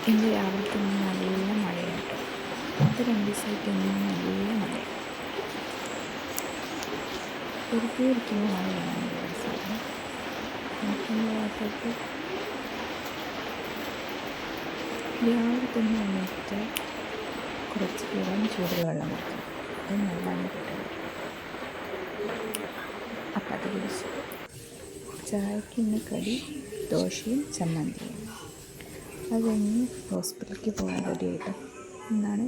ഇന്ന് രാവിലെ തന്നെ നല്ല മഴയാട്ടോ. ഇത് 2 ദിവസമായിട്ട് എന്നും നല്ല മഴയാണ്. വെറുതെ ഇരിക്കുമ്പോൾ മഴ കാണാൻ നല്ല രസമാണ്. എനിക്കെൻ്റെ ഭാഗത്തേക്ക് രാവിലെ തന്നെ എണീറ്റ് കുറച്ച് ഇളം ചൂട് വെള്ളം വെക്കും. അത് നല്ലതാണ് കിട്ടുന്നത്. അപ്പം അത് കുടിച്ചു. ചായക്ക് ഇന്ന് കടി ദോശയും ചമ്മന്തിയും. അത് കഴിഞ്ഞ് ഹോസ്പിറ്റലിലേക്ക് പോകാൻ റെഡിയായിട്ട് എന്നാണ്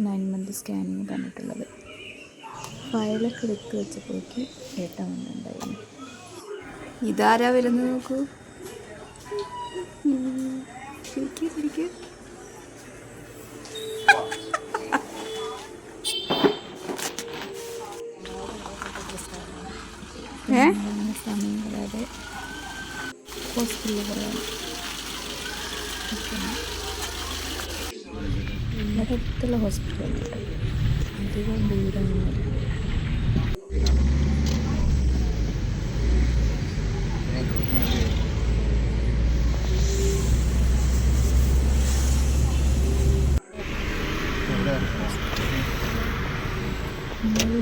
9 മന്ത് സ്കാനിങ് പറഞ്ഞിട്ടുള്ളത്. ഫയലൊക്കെ എടുത്ത് വെച്ചപ്പോഴേക്ക് ഏട്ടൻ വന്നിട്ടുണ്ടായിരുന്നു. ഇതാരാ വരുന്നത് നോക്കൂ. ശരിക്കും സമയം കളയാതെ ഹോസ്പിറ്റലിൽ പറയാം. ഇവിടെ അടുത്തുള്ള ഹോസ്പിറ്റലുണ്ട്, അധികം ദൂരമൊന്നുമില്ല.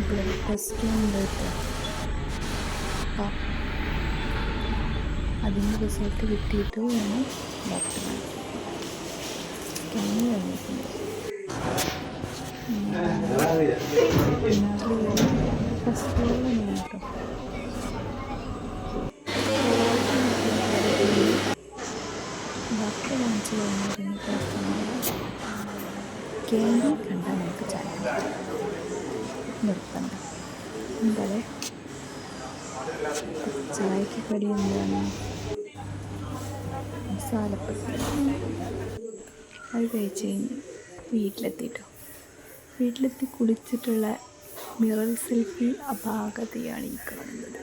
ബ്ലഡ് ടെസ്റ്റ് ഉണ്ട് കേട്ടോ. അപ്പം അതിൻ്റെ റിസൾട്ട് കിട്ടിയിട്ട് വേണം ഡോക്ടർ സ്കാൻ കഴിഞ്ഞിട്ടുണ്ട്. ഫസ്റ്റ് ഫ്ലോറിൽ തന്നെയാണ് കേട്ടോ. ഡോക്ടറെ കാണിച്ച് കഴിഞ്ഞിരുന്നു സ്കാനിൽ കണ്ടാൽ നമുക്ക് ചായ നിർത്തണ്ട. എന്തായാലേ ചായക്ക് കടി എന്താണ്? മസാലപ്പത്തി. അത് കഴിച്ച് കഴിഞ്ഞ് വീട്ടിലെത്തി കുളിച്ചിട്ടുള്ള മിറർ സെൽഫി അപാകതയാണ് ഈ കാണുന്നത്.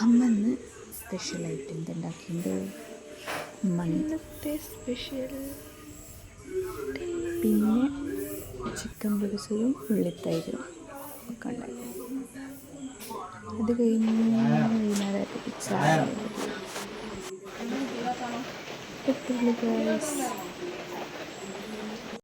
അമ്മ ഇന്ന് സ്പെഷ്യലായിട്ട് എന്തുണ്ടാക്കിയിട്ടുണ്ട്? മണ്ണത്തെ സ്പെഷ്യൽ, പിന്നെ ചിക്കൻ പൊരിച്ചതും ഉള്ളിത്തൈരും ഒക്കെ ഉണ്ടായിരുന്നു. അത് കഴിഞ്ഞ് വൈകുന്നേരത്തേക്ക് ചായ.